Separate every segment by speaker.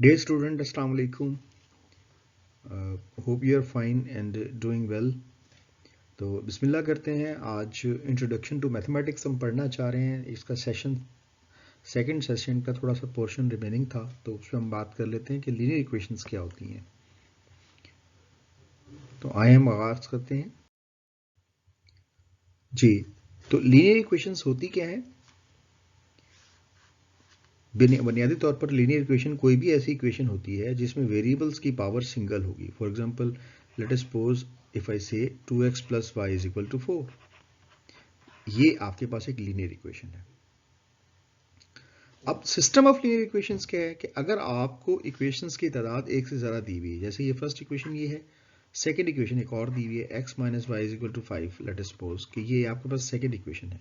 Speaker 1: Dear student, Assalamu alaikum. Hope you are fine and doing well. तो बिस्मिल्लाह करते हैं। आज इंट्रोडक्शन टू मैथमेटिक्स हम पढ़ना चाह रहे हैं। इसका सेकंड सेशन का थोड़ा सा पोर्शन रिमेनिंग था, तो उसमें हम बात कर लेते हैं कि लीनियर इक्वेशंस क्या होती हैं। तो आए हम आगाज करते हैं जी। तो लीनियर इक्वेशंस होती क्या है? बुनियादी तौर पर लीनियर इक्वेशन कोई भी ऐसी इक्वेशन होती है जिसमें वेरिएबल्स की पावर सिंगल होगी। For example, let us suppose if I say 2x plus y is equal to 4, ये आपके पास एक लीनियर इक्वेशन है। अब सिस्टम ऑफ लीनियर इक्वेशंस क्या है कि अगर आपको इक्वेशंस की तादाद एक से ज़्यादा दी हुई है, जैसे ये फर्स्ट इक्वेशन ये है, सेकंड इक्वेशन एक और दी हुई है, x minus y is equal to 5, let us suppose कि ये आपके पास सेकंड इक्वेशन है।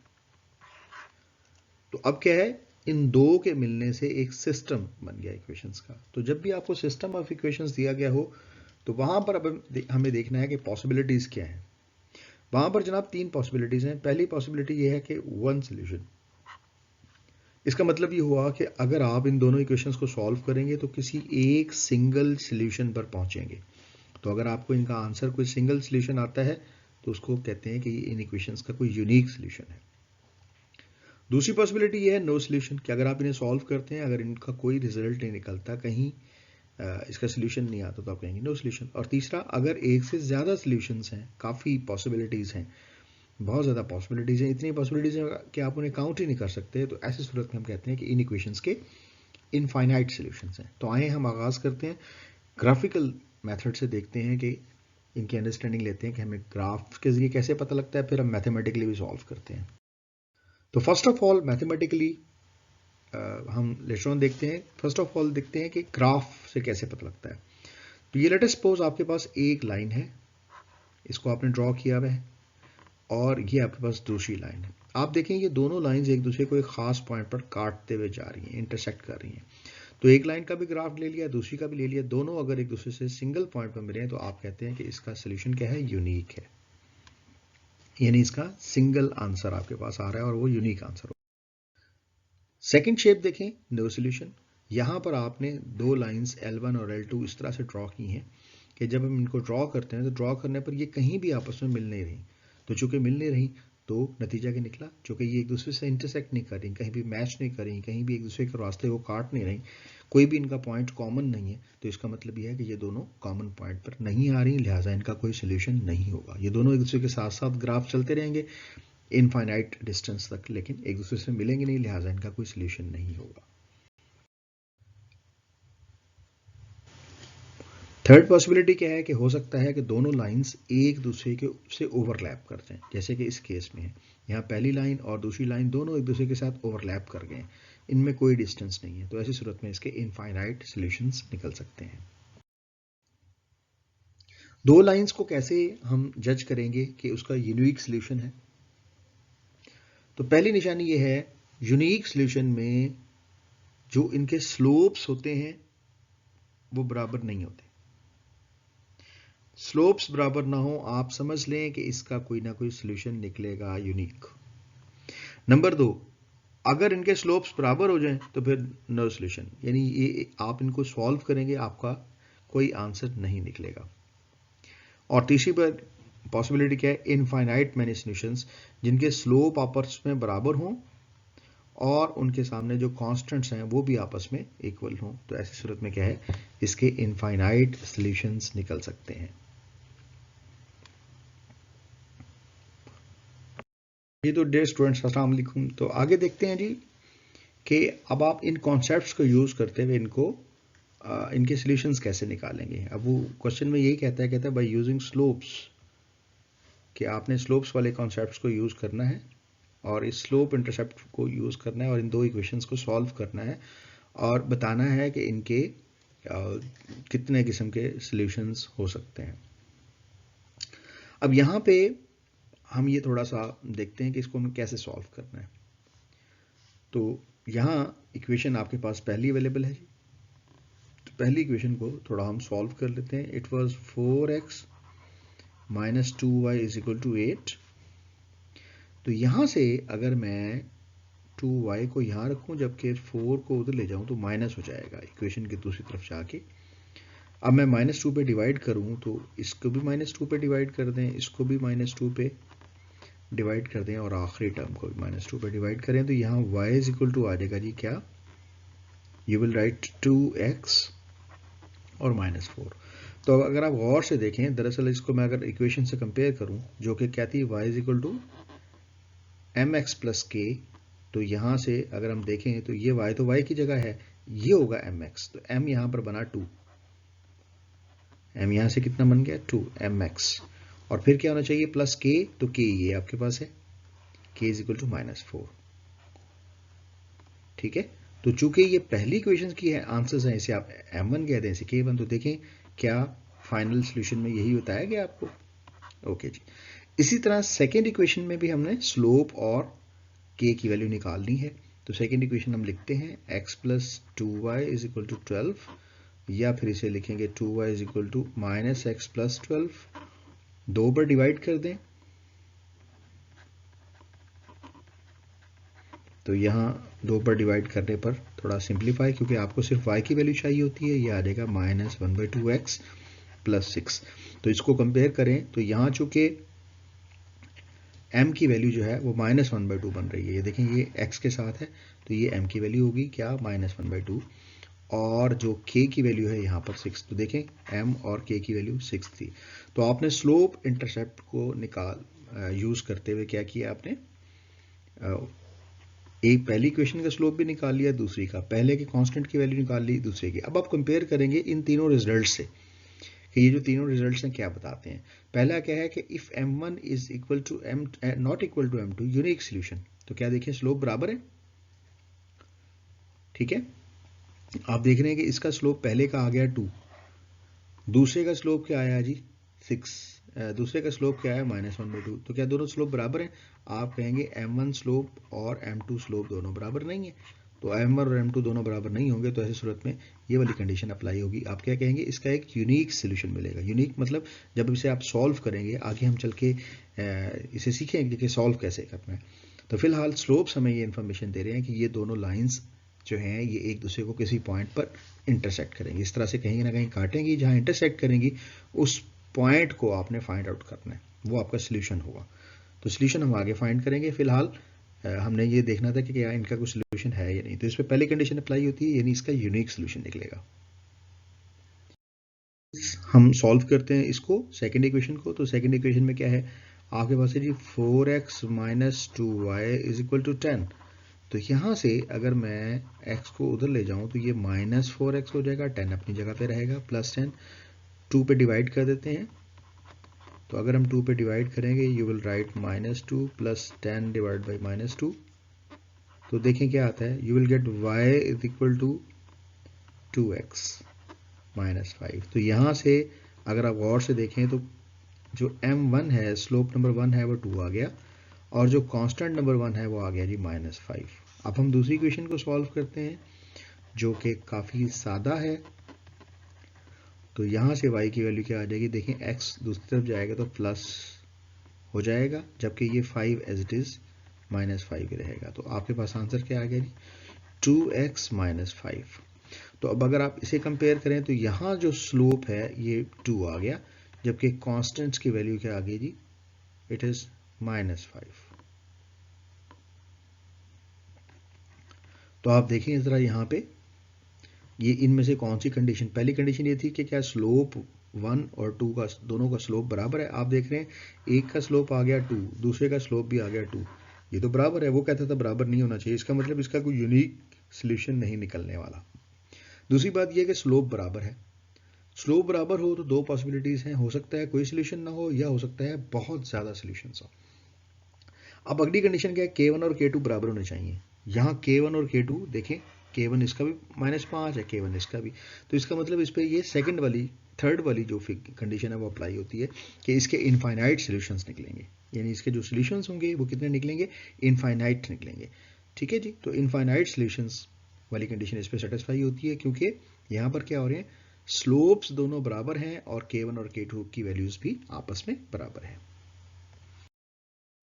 Speaker 1: तो अब क्या है, इन दो के मिलने से एक सिस्टम बन गया इक्वेशंस का। तो जब भी आपको सिस्टम ऑफ इक्वेशंस दिया गया हो तो वहां पर अब हमें देखना है कि पॉसिबिलिटीज क्या है। वहां पर जनाब तीन पॉसिबिलिटीज हैं। पहली पॉसिबिलिटी ये है कि वन सोल्यूशन। इसका मतलब ये हुआ कि अगर आप इन दोनों इक्वेशंस को सॉल्व करेंगे तो किसी एक सिंगल सोल्यूशन पर पहुंचेंगे। तो अगर आपको इनका आंसर कोई सिंगल सोल्यूशन आता है तो उसको कहते हैं कि ये इन इक्वेशंस का कोई यूनिक सोल्यूशन है। दूसरी पॉसिबिलिटी ये है नो सोल्यूशन, कि अगर आप इन्हें सॉल्व करते हैं, अगर इनका कोई रिजल्ट नहीं निकलता, कहीं इसका सोल्यूशन नहीं आता, तो आप कहेंगे नो सोल्यूशन। और तीसरा, अगर एक से ज़्यादा सोल्यूशंस हैं, काफ़ी पॉसिबिलिटीज़ हैं, बहुत ज़्यादा पॉसिबिलिटीज़ हैं, इतनी पॉसिबिलिटीज़ हैं कि आप उन्हें काउंट ही नहीं कर सकते, तो ऐसी सूरत में हम कहते हैं कि इन इक्वेशंस के इनफाइनाइट सोल्यूशंस हैं। तो आए हम आगाज़ करते हैं ग्राफिकल मेथड से, देखते हैं कि इनकी अंडरस्टैंडिंग लेते हैं कि हमें ग्राफ के जरिए कैसे पता लगता है, फिर हम मैथमेटिकली भी सॉल्व करते हैं। तो फर्स्ट ऑफ ऑल मैथमेटिकली हम लेटर ऑन देखते हैं। फर्स्ट ऑफ ऑल देखते हैं कि ग्राफ से कैसे पता लगता है। तो ये लेट अस सपोज आपके पास एक लाइन है, इसको आपने ड्रॉ किया हुआ है, और ये आपके पास दूसरी लाइन है। आप देखें ये दोनों लाइंस एक दूसरे को एक खास पॉइंट पर काटते हुए जा रही हैं, इंटरसेक्ट कर रही हैं। तो एक लाइन का भी ग्राफ ले लिया, दूसरी का भी ले लिया, दोनों अगर एक दूसरे से सिंगल पॉइंट पर मिले हैं तो आप कहते हैं कि इसका सोल्यूशन क्या है, यूनिक है, यानी इसका सिंगल आंसर आपके पास आ रहा है और वो यूनिक आंसर हो। सेकंड शेप देखें, नो सोल्यूशन। यहां पर आपने दो लाइंस L1 और L2 इस तरह से ड्रॉ की हैं कि जब हम इनको ड्रॉ करते हैं तो ड्रॉ करने पर ये कहीं भी आपस में मिल नहीं रही। तो चूंकि मिल नहीं रही तो नतीजा क्या निकला, चूंकि ये एक दूसरे से इंटरसेक्ट नहीं कर रही, कहीं भी मैच नहीं कर रही, कहीं भी एक दूसरे के रास्ते को काट नहीं रही, कोई भी इनका पॉइंट कॉमन नहीं है, तो इसका मतलब यह है कि ये दोनों कॉमन पॉइंट पर नहीं आ रही, लिहाजा इनका कोई सोल्यूशन नहीं होगा। ये दोनों एक दूसरे के साथ साथ ग्राफ चलते रहेंगे इनफाइनाइट डिस्टेंस तक, लेकिन एक दूसरे से मिलेंगे नहीं, लिहाजा इनका कोई सोल्यूशन नहीं होगा। थर्ड पॉसिबिलिटी क्या है कि हो सकता है कि दोनों लाइंस एक दूसरे के से ओवरलैप कर जाएं, जैसे कि इस केस में है। यहाँ पहली लाइन और दूसरी लाइन दोनों एक दूसरे के साथ ओवरलैप कर गए, इनमें कोई डिस्टेंस नहीं है, तो ऐसी सूरत में इसके इनफाइनाइट सॉल्यूशंस निकल सकते हैं। दो लाइंस को कैसे हम जज करेंगे कि उसका यूनिक सॉल्यूशन है? तो पहली निशानी ये है, यूनिक सॉल्यूशन में जो इनके स्लोप्स होते हैं वो बराबर नहीं होते। स्लोप्स बराबर ना हो, आप समझ लें कि इसका कोई ना कोई सॉल्यूशन निकलेगा यूनिक। नंबर दो, अगर इनके स्लोप्स बराबर हो जाएं तो फिर नो सॉल्यूशन, यानी ये आप इनको सॉल्व करेंगे आपका कोई आंसर नहीं निकलेगा। और तीसरी पर पॉसिबिलिटी क्या है, इनफाइनाइट मैनी सॉल्यूशंस जिनके स्लोप आपस में बराबर हों और उनके सामने जो कांस्टेंट्स हैं वो भी आपस में इक्वल हों, तो ऐसी सूरत में क्या है, इसके इनफाइनाइट सॉल्यूशंस निकल सकते हैं। ये तो डियर स्टूडेंट्स अस्सलाम वालेकुम। तो आगे देखते हैं जी कि अब आप इन कॉन्सेप्ट्स को यूज़ करते हुए इनके सॉल्यूशंस कैसे निकालेंगे। अब वो क्वेश्चन में यही कहता है बाय यूजिंग स्लोप्स, कि आपने स्लोप्स वाले कॉन्सेप्ट्स को यूज़ करना है और इस स्लोप इंटरसेप्ट को यूज़ करना है और इन दो इक्वेशंस को सॉल्व करना है और बताना है कि इनके कितने किस्म के सॉल्यूशंस हो सकते हैं। अब यहाँ पे हम ये थोड़ा सा देखते हैं कि इसको हमें कैसे सॉल्व करना है। तो यहाँ इक्वेशन आपके पास पहली अवेलेबल है जी। तो पहली इक्वेशन को थोड़ा हम सॉल्व कर लेते हैं। It was 4x minus 2y is equal to 8। तो यहाँ से अगर मैं 2y को यहाँ रखूँ जबकि 4 को उधर ले जाऊँ तो माइनस हो जाएगा इक्वेशन की दूसरी तरफ जाके। अब मैं -2 पे डिवाइड करूँ तो इसको भी -2 पे डिवाइड कर दें, इसको भी -2 पे डिवाइड कर दें और आखिरी टर्म को भी -2 पे डिवाइड करें तो यहाँ y इज इक्वल टू आ जाएगा जी क्या, यू विल राइट 2x और -4। तो अगर आप गौर से देखें, दरअसल इसको मैं अगर इक्वेशन से कंपेयर करूं जो कि कहती है y is equal to mx plus k, तो यहाँ से अगर हम देखें तो ये y तो y की जगह है, ये होगा mx, तो m यहाँ पर बना 2, m यहाँ से कितना बन गया 2 mx, और फिर क्या होना चाहिए प्लस k, तो k ये आपके पास है, k इज इक्वल टू -4। ठीक है, तो चूंकि ये पहली इक्वेशन की है आंसर्स हैं, इसे आप m1 कहते हैं, इसे k1, तो देखें क्या फाइनल सॉल्यूशन में यही बताया गया आपको। ओके जी, इसी तरह सेकेंड इक्वेशन में भी हमने स्लोप और k की वैल्यू निकालनी है। तो सेकेंड इक्वेशन हम लिखते हैं x plus 2y is equal to 12, या फिर इसे लिखेंगे 2y is equal to minus x plus 12, 2 पर डिवाइड कर दें तो यहाँ 2 पर डिवाइड करने पर थोड़ा सिंप्लीफाई, क्योंकि आपको सिर्फ y की वैल्यू चाहिए होती है, ये आ जाएगा -1/2x प्लस 6। तो इसको कंपेयर करें तो यहाँ चूंकि m की वैल्यू जो है वो -1/2 बन रही है, ये देखें ये x के साथ है तो ये m की वैल्यू होगी क्या -1/2, और जो k की वैल्यू है यहाँ पर 6, तो देखें m और k की वैल्यू 6 थी। तो आपने स्लोप इंटरसेप्ट को यूज करते हुए क्या किया, आपने एक पहली इक्वेशन का स्लोप भी निकाल लिया, दूसरी का, पहले के कांस्टेंट की वैल्यू निकाल ली, दूसरे की। अब आप कंपेयर करेंगे इन तीनों रिजल्ट से कि ये जो तीनों रिजल्ट्स हैं क्या बताते हैं। पहला क्या है कि if m1 is equal to m not equal to m2 unique solution, तो क्या देखिए स्लोप बराबर है। ठीक है, आप देख रहे हैं कि इसका स्लोप पहले का आ गया 2, दूसरे का स्लोप क्या आया जी 6, दूसरे का स्लोप क्या है -1/2, तो क्या दोनों स्लोप बराबर हैं। आप कहेंगे m1 स्लोप और m2 स्लोप दोनों बराबर नहीं है, तो m1 और m2 दोनों बराबर नहीं होंगे, तो ऐसी सूरत में ये वाली कंडीशन अप्लाई होगी। आप क्या कहेंगे, इसका एक यूनिक सोल्यूशन मिलेगा। यूनिक मतलब जब इसे आप सॉल्व करेंगे, आगे हम चल के इसे सीखेंगे कि सॉल्व कैसे करना है। तो फिलहाल स्लोप्स हमें ये इन्फॉर्मेशन दे रहे हैं कि ये दोनों लाइंस जो हैं ये एक दूसरे को किसी पॉइंट पर इंटरसेक्ट करेंगी, इस तरह से कहीं ना कहीं काटेंगी, जहाँ इंटरसेक्ट करेंगी उस पॉइंट को आपने फाइंड आउट करना है, वो आपका सोल्यूशन होगा। तो सोल्यूशन हम आगे फाइंड करेंगे, फिलहाल हमने ये देखना था कि क्या इनका कोई सोल्यूशन है या नहीं। तो इस पर पहली कंडीशन अप्लाई होती है, यानी इसका यूनिक सोल्यूशन निकलेगा। हम सॉल्व करते हैं इसको सेकंड इक्वेशन को। तो सेकंड इक्वेशन में क्या है आपके पास है जी 4x minus 2y is equal to 10। तो यहाँ से अगर मैं x को उधर ले जाऊँ तो ये -4x हो जाएगा, 10 अपनी जगह पे रहेगा, प्लस 10 2 पे डिवाइड कर देते हैं। तो अगर हम 2 पे डिवाइड करेंगे you will write -2 plus 10 divide by -2, तो देखें क्या आता है, you will get y is equal to 2x minus 5। तो यहाँ से अगर आप गौर से देखें तो जो m1 है, स्लोप नंबर 1 है, वो 2 आ गया, और जो कांस्टेंट नंबर 1 है वो आ गया जी -5। अब हम दूसरी इक्वेशन को सॉल्व करते हैं जो कि काफ़ी सादा है। तो यहाँ से y की वैल्यू क्या आ जाएगी, देखें x दूसरी तरफ जाएगा तो प्लस हो जाएगा, जबकि ये 5 एज इट इज़ -5 ही रहेगा। तो आपके पास आंसर क्या आ गया जी 2x माइनस 5। तो अब अगर आप इसे कंपेयर करें तो यहाँ जो स्लोप है ये 2 आ गया, जबकि कांस्टेंट्स की वैल्यू क्या आ गई जी, इट इज़ -5। तो आप देखें ज़रा यहाँ पे ये इनमें से कौन सी कंडीशन, पहली कंडीशन ये थी कि क्या स्लोप 1 और 2 का दोनों का स्लोप बराबर है। आप देख रहे हैं एक का स्लोप आ गया 2, दूसरे का स्लोप भी आ गया 2, ये तो बराबर है। वो कहता था बराबर नहीं होना चाहिए, इसका मतलब इसका कोई यूनिक सोल्यूशन नहीं निकलने वाला। दूसरी बात यह कि स्लोप बराबर है, स्लोप बराबर हो तो दो पॉसिबिलिटीज हैं, हो सकता है कोई सोल्यूशन ना हो, या हो सकता है बहुत ज़्यादा सोल्यूशन हो। अब अगली कंडीशन क्या है, K1 और K2 बराबर होने चाहिए। यहाँ K1 और K2 देखें, K1 इसका भी -5 है, K1 इसका भी, तो इसका मतलब इस पर ये सेकंड वाली थर्ड वाली जो कंडीशन है वो अप्लाई होती है कि इसके इनफाइनाइट सोल्यूशंस निकलेंगे, यानी इसके जो सोल्यूशंस होंगे वो कितने निकलेंगे, इनफाइनाइट निकलेंगे। ठीक है जी, तो इनफाइनाइट सोल्यूशंस वाली कंडीशन इस पर सेटिस्फाई होती है, क्योंकि यहाँ पर क्या हो रहे हैं, स्लोप्स दोनों बराबर हैं और K1 और K2 की वैल्यूज भी आपस में बराबर है।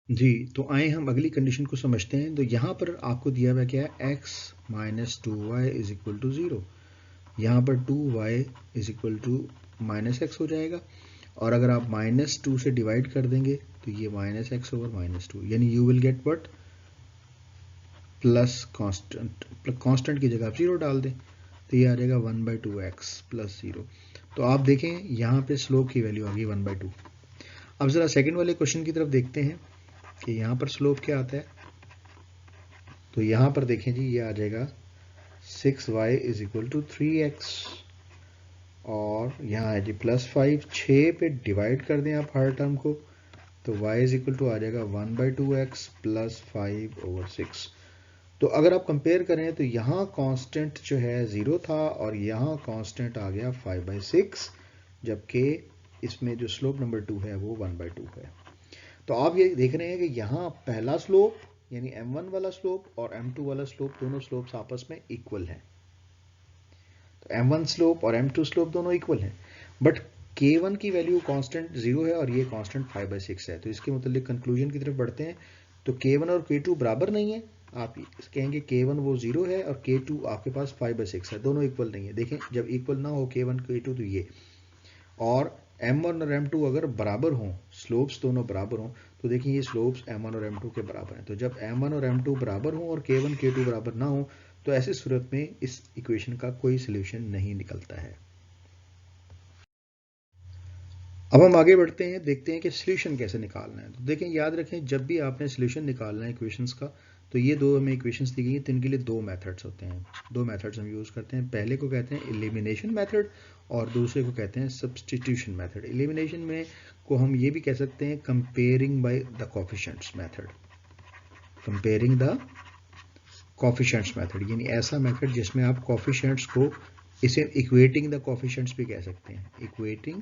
Speaker 1: जी, तो आए हम अगली कंडीशन को समझते हैं। तो यहाँ पर आपको दिया हुआ क्या है, x minus 2y is equal to 0। यहाँ पर 2y is equal to minus x हो जाएगा, और अगर आप -2 से डिवाइड कर देंगे तो ये -x ओवर -2, यानी you will get what, plus constant, constant की जगह आप 0 डाल दें तो ये आ जाएगा 1/2x प्लस 0। तो आप देखें यहाँ पे स्लोप की वैल्यू आ गई 1/2। अब ज़रा सेकंड वाले क्वेश्चन की तरफ देखते हैं कि यहाँ पर स्लोप क्या आता है। तो यहाँ पर देखें जी, ये आ जाएगा 6y is equal to 3x, और यहाँ है जी +5, 6 पे डिवाइड कर दें आप हर टर्म को तो y इज इक्वल टू आ जाएगा 1/2x प्लस 5/6। तो अगर आप कंपेयर करें तो यहाँ कांस्टेंट जो है 0 था और यहाँ कांस्टेंट आ गया 5/6, जबकि इसमें जो स्लोप नंबर 2 है वो 1/2 है। तो आप ये देख रहे हैं कि यहाँ पहला स्लोप यानी m1 वाला स्लोप और m2 वाला स्लोप, दोनों स्लोप्स आपस में इक्वल हैं। तो m1 स्लोप और m2 स्लोप दोनों इक्वल हैं, बट k1 की वैल्यू कांस्टेंट 0 है और ये कांस्टेंट 5/6 है। तो इसके मुतालिक कंक्लूजन की तरफ बढ़ते हैं। तो k1 और k2 बराबर नहीं है। आप कहेंगे k1 वो 0 है और k2 आपके पास 5/6 है, दोनों इक्वल नहीं है। देखें जब इक्वल ना हो k1 k2 तो ये, और m1 और m2 अगर बराबर हों, स्लोप्स दोनों बराबर हों, तो देखिए ये स्लोप्स m1 और m2 के बराबर हैं। तो जब m1 और m2 बराबर हों और k1 k2 बराबर ना हो तो ऐसी सूरत में इस इक्वेशन का कोई सोल्यूशन नहीं निकलता है। अब हम आगे बढ़ते हैं, देखते हैं कि सोल्यूशन कैसे निकालना है। तो देखें, याद रखें जब भी आपने सोल्यूशन निकालना है इक्वेशंस का, तो ये दो हमें इक्वेशंस दी गई हैं, तो इनके लिए दो मेथड्स होते हैं। दो मेथड्स हम यूज़ करते हैं। पहले को कहते हैं एलिमिनेशन मेथड और दूसरे को कहते हैं सब्सटीट्यूशन मेथड। एलिमिनेशन में को हम ये भी कह सकते हैं comparing by the coefficients method. Comparing the coefficients method यानी ऐसा मेथड जिसमें आप कोफिशिएंट्स को, इसे इक्वेटिंग द कोफिशिएंट्स भी कह सकते हैं। इक्वेटिंग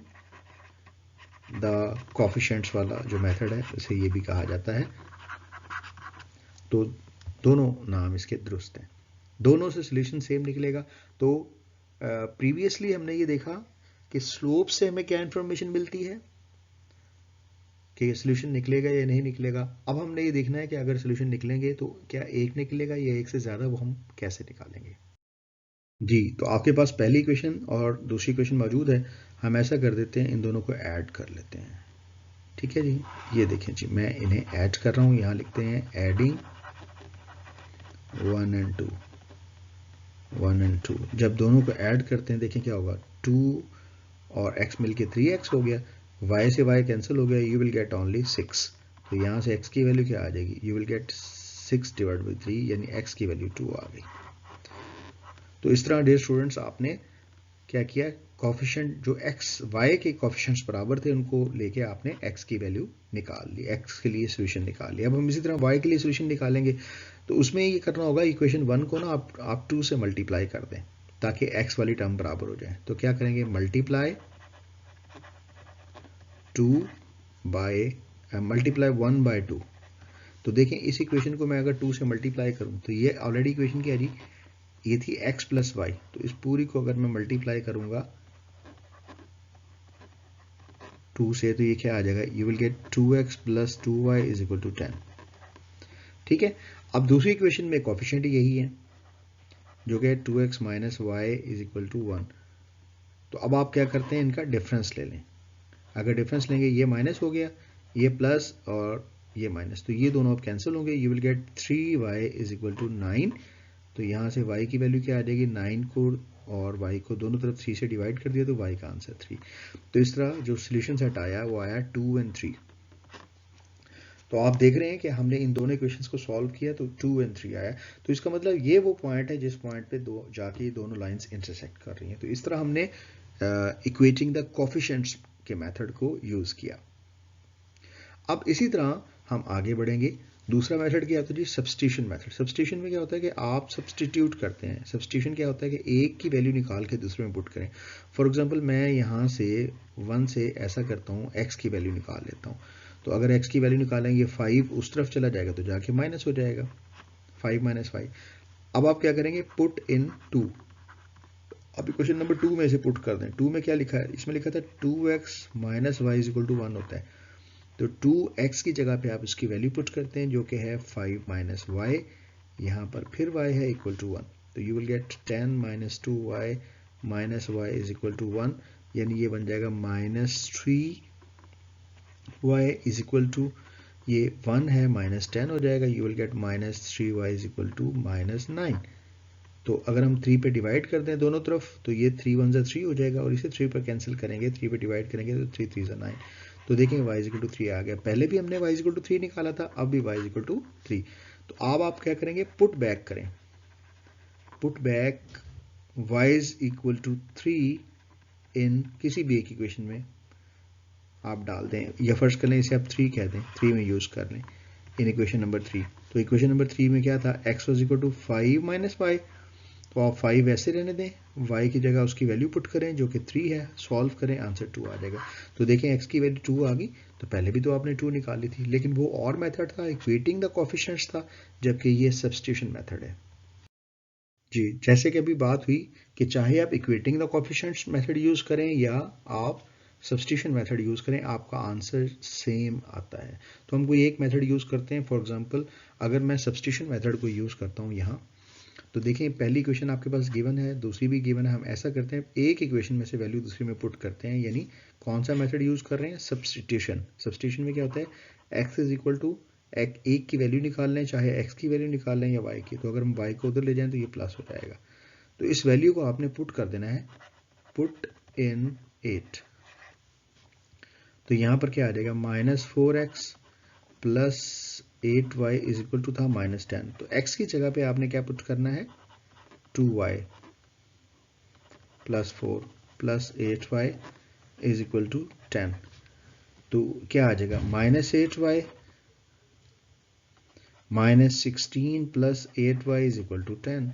Speaker 1: द कोफिशिएंट्स वाला जो मेथड है उसे ये भी कहा जाता है। तो दोनों नाम इसके दुरुस्त हैं, दोनों से सोल्यूशन सेम निकलेगा। तो प्रीवियसली हमने ये देखा कि स्लोप से हमें क्या इंफॉर्मेशन मिलती है कि सोल्यूशन निकलेगा या नहीं निकलेगा। अब हमने ये देखना है कि अगर सोल्यूशन निकलेंगे तो क्या एक निकलेगा या एक से ज़्यादा, वो हम कैसे निकालेंगे। जी, तो आपके पास पहली इक्वेशन और दूसरी इक्वेशन मौजूद है। हम ऐसा कर देते हैं, इन दोनों को ऐड कर लेते हैं। ठीक है जी, ये देखें जी, मैं इन्हें ऐड कर रहा हूँ। यहाँ लिखते हैं एडिंग 1 and 2, 1 and 2। जब दोनों को ऐड करते हैं देखें क्या होगा, 2 और x मिलके 3x हो गया, y से y कैंसिल हो गया, यू विल गेट ओनली 6। तो यहाँ से x की वैल्यू क्या आ जाएगी, यू विल गेट 6/3 यानी x की वैल्यू 2 आ गई। तो इस तरह डियर स्टूडेंट्स आपने क्या किया, कोफिशिएंट जो x y के कोफिशिएंट्स बराबर थे उनको लेके आपने x की वैल्यू निकाल ली, x के लिए सोल्यूशन निकाल लिया। अब हम इसी तरह y के लिए सोल्यूशन निकालेंगे, तो उसमें ये करना होगा, इक्वेशन 1 को ना आप 2 से मल्टीप्लाई कर दें ताकि x वाली टर्म बराबर हो जाए। तो क्या करेंगे, मल्टीप्लाई 1/2। तो देखें इस इक्वेशन को मैं अगर 2 से मल्टीप्लाई करूं तो ये ऑलरेडी इक्वेशन क्या है जी, ये थी x प्लस वाई। तो इस पूरी को अगर मैं मल्टीप्लाई करूंगा 2 से तो ये क्या आ जाएगा, you will get 2x plus 2y is equal to 10। ठीक है, अब दूसरी इक्वेशन में कोफिशिएंट यही है जो कि 2x minus y is equal to 1। तो अब आप क्या करते हैं, इनका डिफरेंस ले लें। अगर डिफरेंस लेंगे, ये माइनस हो गया, ये प्लस और ये माइनस, तो ये दोनों अब कैंसिल होंगे, you will get 3y is equal to 9। तो यहाँ से y की वैल्यू क्या आ जाएगी, 9 को और y को दोनों तरफ 3 से डिवाइड कर दिया तो y का आंसर 3। तो इस तरह जो सोल्यूशन सेट आया वो आया 2 और 3। तो आप देख रहे हैं कि हमने इन दोनों इक्वेशंस को सॉल्व किया तो 2 और 3 आया। तो इसका मतलब ये वो पॉइंट है जिस पॉइंट पे दो जाके ये दोनों लाइंस इंटरसेक्ट कर रही हैं। तो इस तरह हमने इक्वेटिंग द कोफिशिएंट्स के मेथड को यूज़ किया। अब इसी तरह हम आगे बढ़ेंगे। दूसरा मेथड क्या होता है जी, सब्स्टिट्यूशन मेथड। सब्स्टिट्यूशन में क्या होता है कि आप सब्स्टिट्यूट करते हैं। सब्स्टिट्यूशन क्या होता है कि एक की वैल्यू निकाल के दूसरे में पुट करें। फॉर एग्जांपल मैं यहाँ से 1 से ऐसा करता हूँ, x की वैल्यू निकाल लेता हूँ। तो अगर x की वैल्यू निकालेंगे 5 उस तरफ चला जाएगा तो जाके माइनस हो जाएगा, 5 माइनस 5। अब आप क्या करेंगे, पुट इन 2। अब क्वेश्चन नंबर 2 में इसे पुट कर दें। 2 में क्या लिखा है, इसमें लिखा था 2x minus y is equal to 1 होता है। तो 2x की जगह पे आप इसकी वैल्यू पुट करते हैं जो कि है 5 माइनस वाई, यहाँ पर फिर y है इक्वल टू 1, तो you will get 10 minus 2y minus y is equal to 1, यानी ये बन जाएगा minus 3y is equal to, ये 1 है माइनस 10 हो जाएगा, you will get minus 3y is equal to minus 9। तो अगर हम 3 पे डिवाइड कर दें दोनों तरफ तो ये 3 1 3 हो जाएगा, और इसे 3 पर कैंसिल करेंगे, 3 पे डिवाइड करेंगे तो 3 3 9। तो देखेंगे y इज इक्वल टू 3 आ गया, पहले भी हमने y इज इक्वल टू 3 निकाला था, अब भी y इज इक्वल टू 3। तो अब आप क्या करेंगे, पुट बैक करें, put back y is equal to 3 in किसी भी एक इक्वेशन में आप डाल दें, या फर्स्ट कर लें इसे आप 3 कह दें, 3 में यूज कर लें इन इक्वेशन नंबर 3। तो इक्वेशन नंबर 3 में क्या था, x was equal to 5 minus y, तो आप 5 ऐसे रहने दें, y की जगह उसकी वैल्यू पुट करें जो कि 3 है, सॉल्व करें, आंसर 2 आ जाएगा। तो देखें x की वैल्यू 2 आ गई, तो पहले भी तो आपने 2 निकाली थी, लेकिन वो और मेथड था, इक्वेटिंग द कोएफिशिएंट्स था, जबकि ये सब्स्टिट्यूशन मेथड है। जी, जैसे कि अभी बात हुई कि चाहे आप equating the coefficients method use करें या आप सब्स्टिट्यूशन मेथड यूज करें, आपका आंसर सेम आता है। तो हम कोई एक मेथड यूज करते हैं, फॉर एग्जांपल अगर मैं सब्स्टिट्यूशन मेथड को यूज करता हूं यहाँ, तो देखें पहली इक्वेशन आपके पास गिवन है, दूसरी भी गिवन है, हम ऐसा करते हैं एक इक्वेशन में से वैल्यू दूसरी में पुट करते हैं, यानी कौन सा मेथड यूज कर रहे हैं, सब्स्टिट्यूशन। सब्स्टिट्यूशन में क्या होता है, x इज इक्वल टू एक की वैल्यू निकाल लें, चाहे x की वैल्यू निकाल लें या y की, तो अगर हम y को उधर ले जाएं तो ये प्लस हो जाएगा। तो इस वैल्यू को आपने पुट कर देना है, पुट इन 8, तो यहां पर क्या आ जाएगा, minus 4x plus 8y is equal to था माइनस 10। तो x की जगह पे आपने क्या पुट करना है, 2y plus 4 plus 8y is equal to 10। तो क्या आ जाएगा, minus 8y minus 16 plus 8y is equal to 10।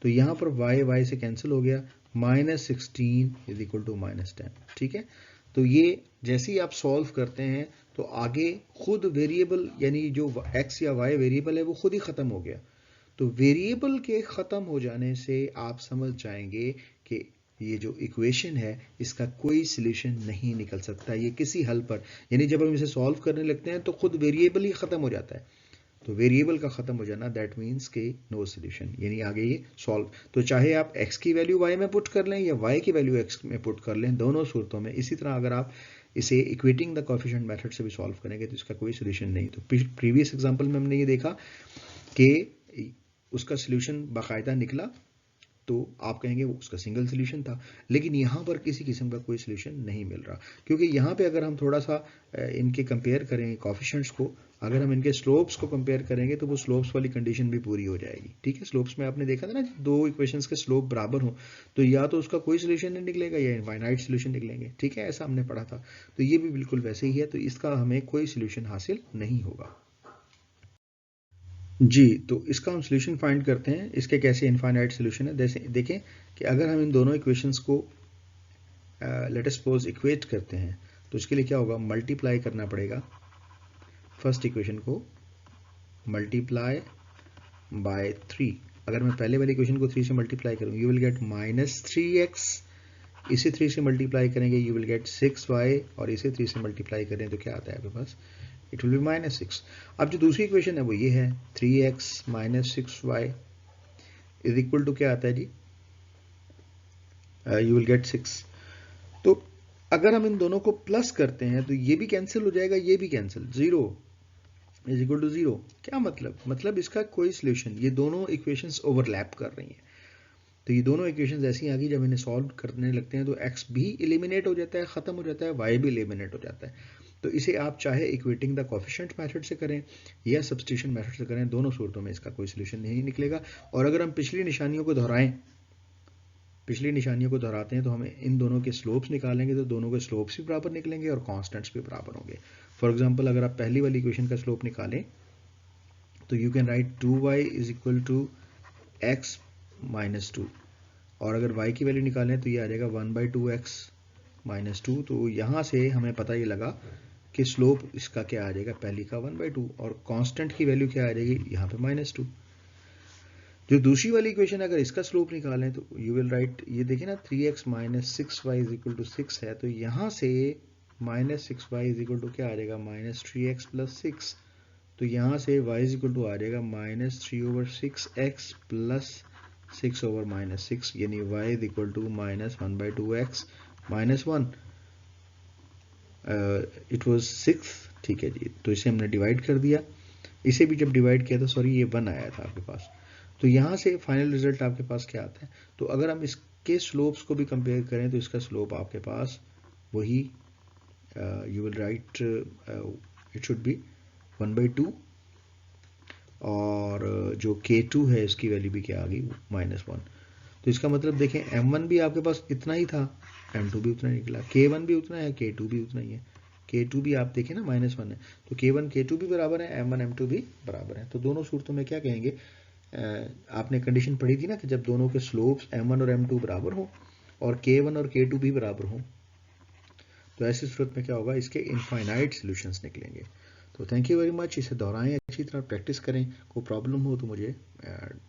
Speaker 1: तो यहां पर y से कैंसिल हो गया, minus 16 is equal to minus 10। ठीक है, तो ये जैसे ही आप सॉल्व करते हैं तो आगे खुद वेरिएबल, यानी जो x या y वेरिएबल है वो खुद ही खत्म हो गया। तो वेरिएबल के ख़त्म हो जाने से आप समझ जाएंगे कि ये जो इक्वेशन है इसका कोई सॉल्यूशन नहीं निकल सकता, ये किसी हल पर, यानी जब हम इसे सॉल्व करने लगते हैं तो खुद वेरिएबल ही ख़त्म हो जाता है। तो वेरिएबल का ख़त्म हो जाना दैट मीन्स के नो सॉल्यूशन, यानी आगे ये सॉल्व। तो चाहे आप x की वैल्यू y में पुट कर लें या y की वैल्यू x में पुट कर लें, दोनों सूरतों में इसी तरह अगर आप इसे इक्वेटिंग द कोएफिशिएंट मेथड से भी सॉल्व करेंगे तो इसका कोई सॉल्यूशन नहीं। तो प्रीवियस एग्जांपल में हमने ये देखा कि उसका सॉल्यूशन बाकायदा निकला, तो आप कहेंगे वो उसका सिंगल सॉल्यूशन था, लेकिन यहाँ पर किसी किस्म का कोई सॉल्यूशन नहीं मिल रहा, क्योंकि यहाँ पे अगर हम थोड़ा सा इनके कंपेयर करें कोएफिशिएंट्स को, अगर हम इनके स्लोप्स को कंपेयर करेंगे तो वो स्लोप्स वाली कंडीशन भी पूरी हो जाएगी। ठीक है, स्लोप्स में आपने देखा था ना, दो इक्वेशंस के स्लोप बराबर हो तो या तो उसका कोई सॉल्यूशन नहीं निकलेगा या इनफाइनाइट सॉल्यूशन निकलेंगे। ठीक है, ऐसा हमने पढ़ा था, तो ये भी बिल्कुल वैसे ही है, तो इसका हमें कोई सॉल्यूशन हासिल नहीं होगा। जी, तो इसका हम सॉल्यूशन फाइंड करते हैं, इसके कैसे इनफाइनाइट सॉल्यूशन है। जैसे देखें कि अगर हम इन दोनों इक्वेशंस को लेट अस सपोज इक्वेट करते हैं, तो इसके लिए क्या होगा, मल्टीप्लाई करना पड़ेगा फर्स्ट इक्वेशन को मल्टीप्लाई बाय 3। अगर मैं पहले वाली इक्वेशन को 3 से मल्टीप्लाई करूँ, you will get minus 3x, इसे 3 से मल्टीप्लाई करेंगे यू विल गेट 6y, और इसे 3 से मल्टीप्लाई करें तो क्या आता है आपके पास, इट विल बी माइनस 6। अब जो दूसरी इक्वेशन है वो ये है 3x minus 6y is equal to क्या आता है जी, यू विल गेट 6। तो अगर हम इन दोनों को प्लस करते हैं तो ये भी कैंसिल हो जाएगा, ये भी कैंसिल, 0 इज इक्वल टू 0। क्या मतलब इसका कोई सॉल्यूशन, ये दोनों इक्वेशंस ओवरलैप कर रही हैं। तो ये दोनों इक्वेशंस ऐसी आ गई, जब इन्हें सॉल्व करने लगते हैं तो x भी एलिमिनेट हो जाता है, खत्म हो जाता है, y भी एलिमिनेट हो जाता है। तो इसे आप चाहे इक्वेटिंग द कोएफिशिएंट मेथड से करें या सब्स्टिट्यूशन मेथड से करें, दोनों सूरतों में इसका कोई सॉल्यूशन नहीं निकलेगा। और अगर हम पिछली निशानियों को दोहराते हैं तो हमें इन दोनों के स्लोप्स निकालेंगे तो दोनों के स्लोप्स भी बराबर निकलेंगे और कांस्टेंट्स भी बराबर होंगे। फॉर एग्जांपल अगर आप पहली वाली इक्वेशन का स्लोप निकालें तो you can write 2y is equal to x minus 2, और अगर y की वैल्यू निकालें तो ये आ जाएगा 1/2x माइनस 2। तो यहाँ से हमें पता ये लगा कि स्लोप इसका क्या आ जाएगा, पहली का 1/2, और कांस्टेंट की वैल्यू क्या आ जाएगी यहाँ पे -2। जो दूसरी वाली इक्वेशन अगर इसका स्लोप निकालें तो यू विल राइट, ये देखिए ना 3x minus 6y is equal to 6 है, तो यहाँ से minus 6y is equal to क्या आ जाएगा, माइनस 3x प्लस 6। तो यहाँ से y इज इक्वल टू आ जाएगा माइनस 3/6x प्लस 6/-6, यानी y is equal to minus 1/2x minus 1, it was 6। ठीक है जी, तो इसे हमने डिवाइड कर दिया, इसे भी जब डिवाइड किया तो सॉरी ये 1 आया था आपके पास। तो यहाँ से फाइनल रिजल्ट आपके पास क्या आता है, तो अगर हम इसके स्लोप्स को भी कंपेयर करें तो इसका स्लोप आपके पास वही, you will right it should be 1/2, और जो K2 है इसकी वैल्यू भी क्या आ गई, -1। तो इसका मतलब देखें M1 भी आपके पास इतना ही था, M2 भी उतना निकला, K1 भी उतना है, K2 भी उतना ही है। K2 भी आप देखें ना -1 है, तो K1 K2 भी बराबर है, M1 M2 भी बराबर है। तो दोनों सूरतों में क्या कहेंगे, आपने कंडीशन पढ़ी थी ना कि जब दोनों के स्लोप्स M1 और M2 बराबर हो और K1 और K2 भी बराबर हो, तो ऐसी सूरत में क्या होगा, इसके इनफाइनाइट सॉल्यूशंस निकलेंगे। तो थैंक यू वेरी मच, इसे दोहराएं, अच्छी तरह प्रैक्टिस करें, कोई प्रॉब्लम हो तो मुझे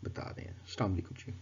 Speaker 1: बता दें। अस्सलाम वालेकुम जी।